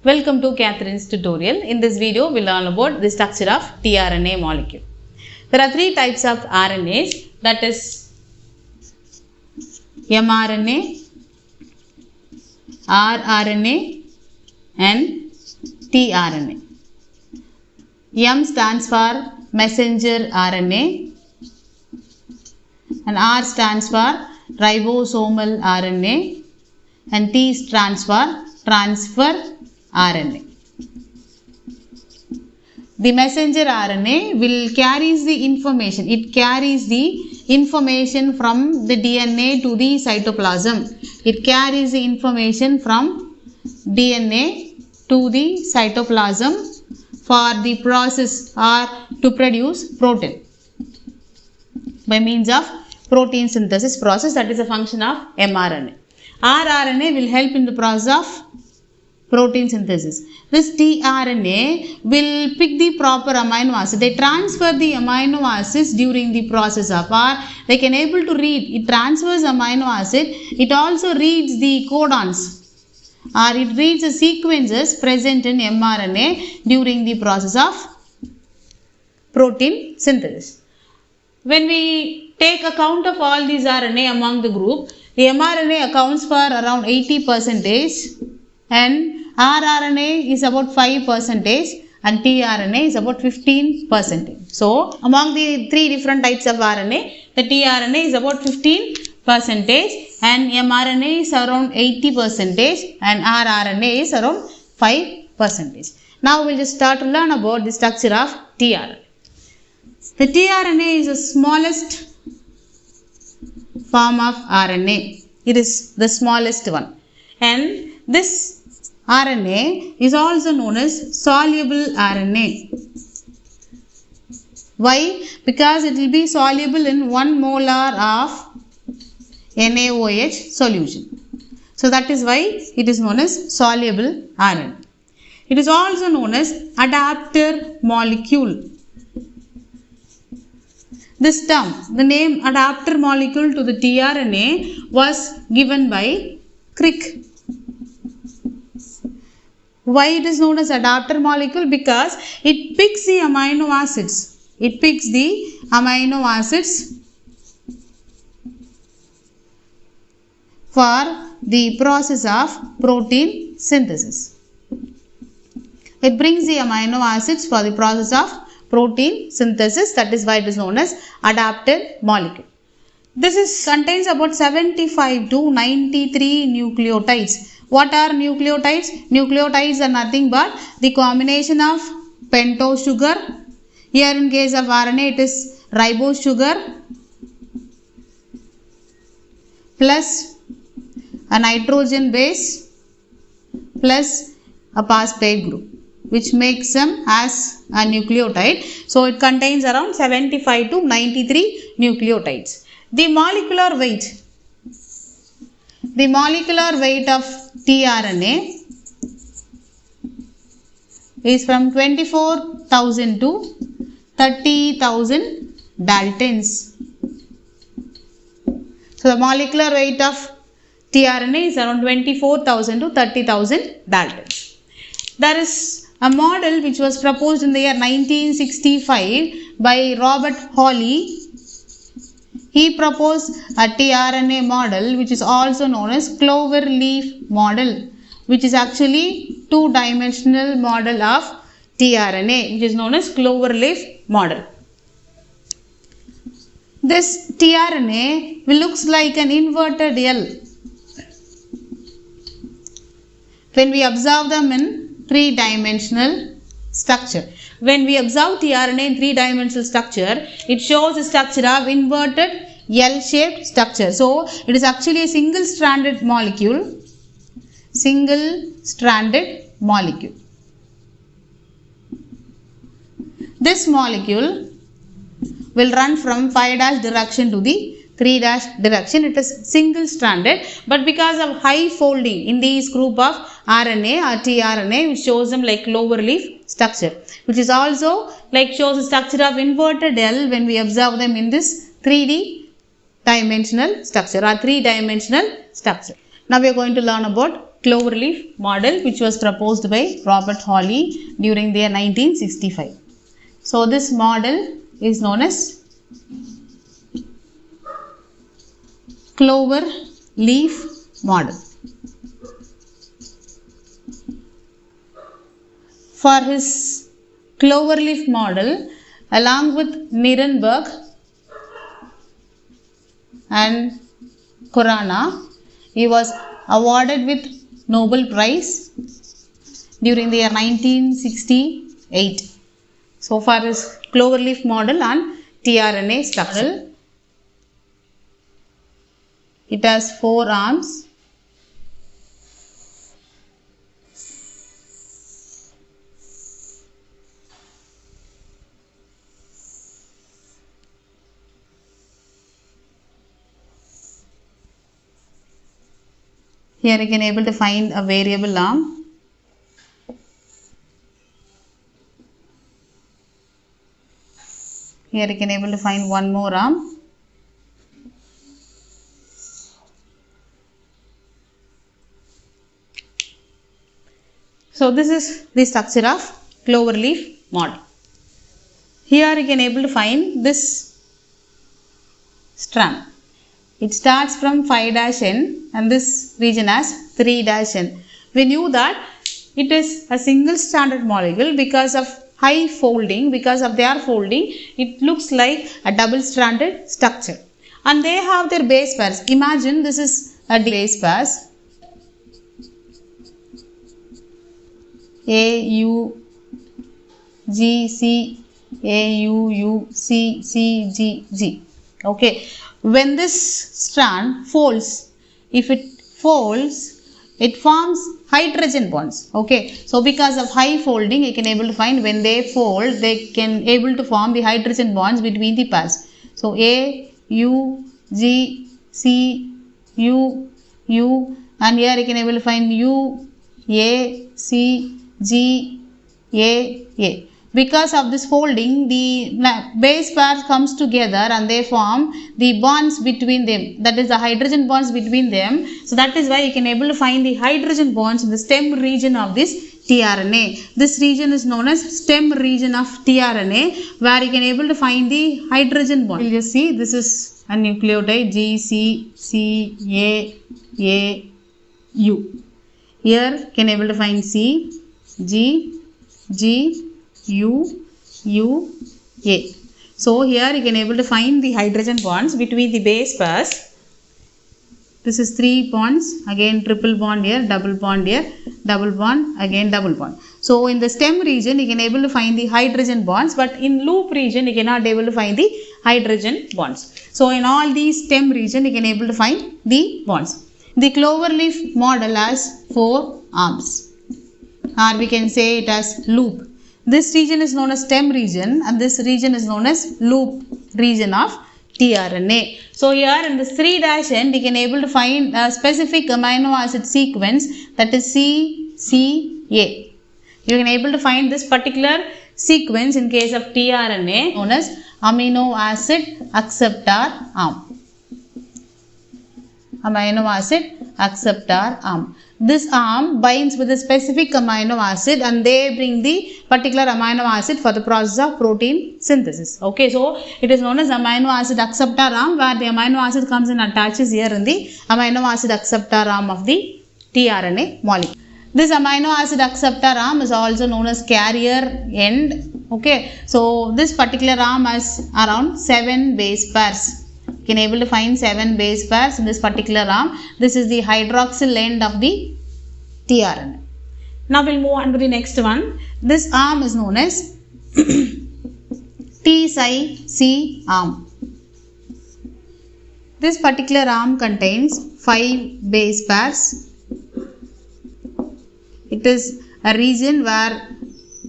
Welcome to Catherine's tutorial. In this video, we'll learn about the structure of tRNA molecule. There are three types of RNAs, that is mRNA, rRNA and tRNA. M stands for messenger RNA and R stands for ribosomal RNA and T stands for transfer RNA. The messenger RNA will carries the information. It carries the information from the DNA to the cytoplasm. It carries the information from DNA to the cytoplasm for the process or to produce protein by means of protein synthesis process, that is a function of mRNA. rRNA will help in the process of protein synthesis. This tRNA will pick the proper amino acid. They transfer the amino acids during the process of, or they can able to read. It transfers amino acid. It also reads the codons, or it reads the sequences present in mRNA during the process of protein synthesis. When we take account of all these RNA among the group, the mRNA accounts for around 80% and rRNA is about 5% and tRNA is about 15%. So, among the three different types of RNA, the tRNA is about 15% and mRNA is around 80% and rRNA is around 5%. Now, we will just start to learn about the structure of tRNA. The tRNA is the smallest form of RNA. It is the smallest one. And this RNA is also known as soluble RNA. Why? Because it will be soluble in 1 molar of NaOH solution. So that is why it is known as soluble RNA. It is also known as adapter molecule. This term, the name adapter molecule to the tRNA was given by Crick. Why it is known as adapter molecule? Because it picks the amino acids. It picks the amino acids for the process of protein synthesis. It brings the amino acids for the process of protein synthesis. That is why it is known as adapter molecule. This contains about 75 to 93 nucleotides. What are nucleotides? Nucleotides are nothing but the combination of pentose sugar. Here in case of RNA it is ribose sugar plus a nitrogen base plus a phosphate group, which makes them as a nucleotide. So, it contains around 75 to 93 nucleotides. The molecular weight. The molecular weight of tRNA is from 24,000 to 30,000 Daltons. So, the molecular weight of tRNA is around 24,000 to 30,000 Daltons. There is a model which was proposed in the year 1965 by Robert Hawley. He proposed a tRNA model which is also known as clover leaf model, which is actually two-dimensional model of tRNA, which is known as clover leaf model. This tRNA looks like an inverted L when we observe them in three-dimensional structure. When we observe tRNA in three-dimensional structure, it shows a structure of inverted L-shaped structure. So, it is actually a single-stranded molecule. Single-stranded molecule. This molecule will run from 5' direction to the 3' direction. It is single-stranded, but because of high folding in these group of RNA or tRNA, which shows them like clover leaf structure, which is also like shows a structure of inverted L when we observe them in this 3D dimensional structure or three-dimensional structure. Now we are going to learn about cloverleaf model, which was proposed by Robert Hawley during the year 1965. So this model is known as cloverleaf model. For his cloverleaf model, along with Nirenberg and Khurana, he was awarded with Nobel Prize during the year 1968. So for his cloverleaf model on tRNA structure, it has 4 arms. Here you can able to find a variable arm. Here you can able to find one more arm. So this is the structure of cloverleaf model. Here you can able to find this strand. It starts from 5-N and this region has 3-N. We knew that it is a single stranded molecule because of high folding, because of their folding, it looks like a double stranded structure. And they have their base pairs. Imagine this is a base pairs. A, U, G, C, A, U, C, C, G, G. Okay. When this strand folds, if it folds, it forms hydrogen bonds. Okay. So because of high folding, you can able to find when they fold, they can able to form the hydrogen bonds between the pairs. So A, U, G, C, U, U, and here you can able to find U, A, C, G, A. Because of this folding, the base pair comes together and they form the bonds between them. That is the hydrogen bonds between them. So that is why you can able to find the hydrogen bonds in the stem region of this tRNA. This region is known as stem region of tRNA, where you can able to find the hydrogen bond. You will just see this is a nucleotide G, C, C, A, U. Here you can able to find C, G, G, U, A. So here you can able to find the hydrogen bonds between the base pairs. This is 3 bonds, again triple bond here, double bond here, double bond, again double bond. So in the stem region you can able to find the hydrogen bonds, but in loop region you cannot able to find the hydrogen bonds. So in all these stem region you can able to find the bonds. The cloverleaf model has 4 arms, or we can say it as loop. This region is known as stem region and this region is known as loop region of tRNA. So here in this 3-N we can able to find a specific amino acid sequence, that is CCA. You can able to find this particular sequence in case of tRNA known as amino acid acceptor arm. Amino acid acceptor arm. This arm binds with a specific amino acid and they bring the particular amino acid for the process of protein synthesis. Okay, so it is known as amino acid acceptor arm, where the amino acid comes and attaches here in the amino acid acceptor arm of the tRNA molecule. This amino acid acceptor arm is also known as carrier end. Okay, so this particular arm has around 7 base pairs. You can able to find 7 base pairs in this particular arm. This is the hydroxyl end of the tRNA. Now we'll move on to the next one. This arm is known as T-C arm. This particular arm contains 5 base pairs. It is a region where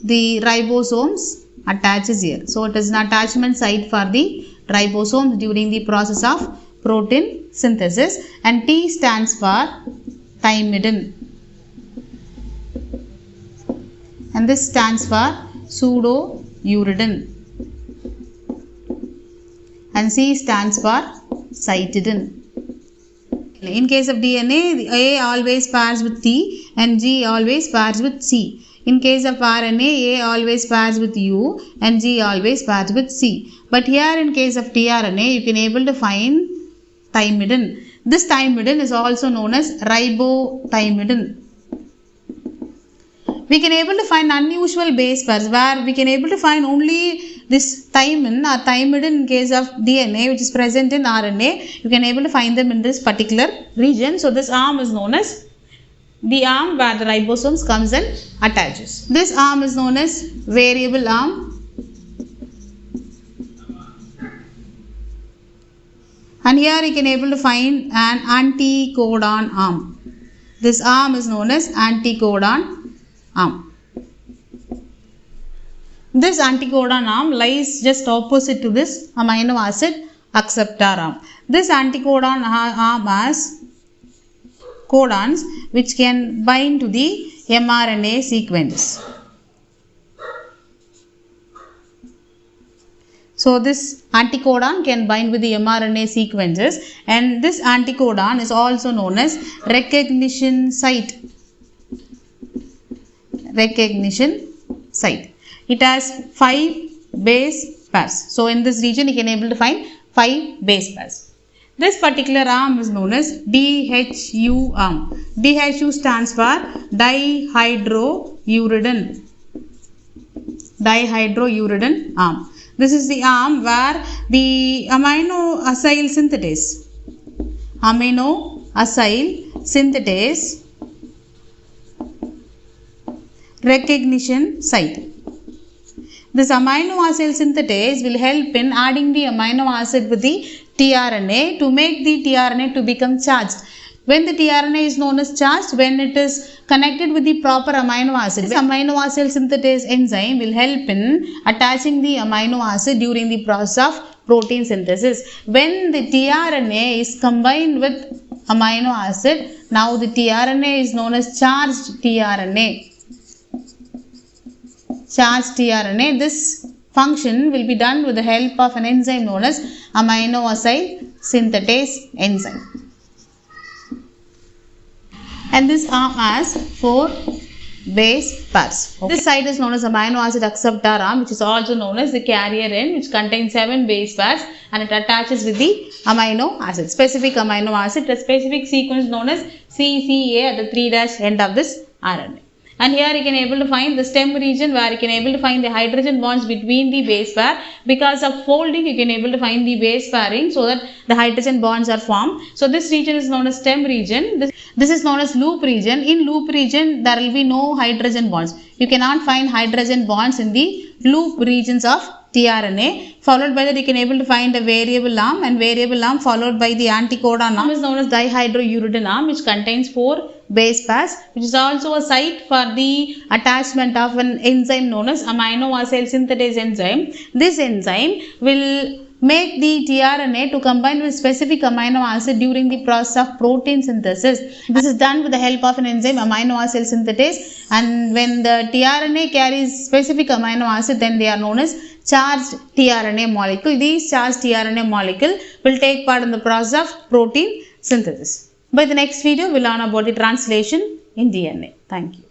the ribosomes attaches here. So it is an attachment site for the ribosomes during the process of protein synthesis, and T stands for thymidine and this stands for pseudouridine, and C stands for cytidine. In case of DNA, A always pairs with T and G always pairs with C. In case of RNA, A always pairs with U and G always pairs with C. But here in case of tRNA, you can able to find thymidine. This thymidine is also known as ribothymidine. We can able to find unusual base pairs where we can able to find only this thymine or thymidine in case of DNA which is present in RNA. You can able to find them in this particular region. So this arm is known as the arm where the ribosomes comes and attaches. This arm is known as variable arm. And here you can able to find an anticodon arm. This arm is known as anticodon arm. This anticodon arm lies just opposite to this amino acid acceptor arm. This anticodon arm has codons which can bind to the mRNA sequence. So this anticodon can bind with the mRNA sequences, and this anticodon is also known as recognition site. Recognition site. It has 5 base pairs. So in this region you can able to find 5 base pairs. This particular arm is known as DHU arm. DHU stands for dihydrouridine. Dihydrouridine arm. This is the arm where the amino acyl synthetase recognition site. This amino acid synthetase will help in adding the amino acid with the tRNA to make the tRNA to become charged. When the tRNA is known as charged, when it is connected with the proper amino acid, this amino acid synthetase enzyme will help in attaching the amino acid during the process of protein synthesis. When the tRNA is combined with amino acid, now the tRNA is known as charged tRNA. Charged tRNA. This function will be done with the help of an enzyme known as amino acid synthetase enzyme. And this arm has 4 base pairs. Okay. This site is known as amino acid acceptor arm, which is also known as the carrier end, which contains 7 base pairs, and it attaches with the amino acid, specific amino acid, a specific sequence known as CCA at the 3' end of this RNA. And here you can able to find the stem region where you can able to find the hydrogen bonds between the base pair. Because of folding, you can able to find the base pairing so that the hydrogen bonds are formed. So this region is known as stem region. This is known as loop region. In loop region, there will be no hydrogen bonds. You cannot find hydrogen bonds in the loop regions of tRNA. Followed by that, you can able to find a variable arm, and variable arm followed by the anticodon arm is known as dihydrouridine arm, which contains 4 base pairs, which is also a site for the attachment of an enzyme known as amino acid synthetase enzyme. This enzyme will make the tRNA to combine with specific amino acid during the process of protein synthesis. This is done with the help of an enzyme amino acid synthetase, and when the tRNA carries specific amino acid, then they are known as charged tRNA molecule. These charged tRNA molecule will take part in the process of protein synthesis. By the next video, we'll learn about the translation in DNA. Thank you.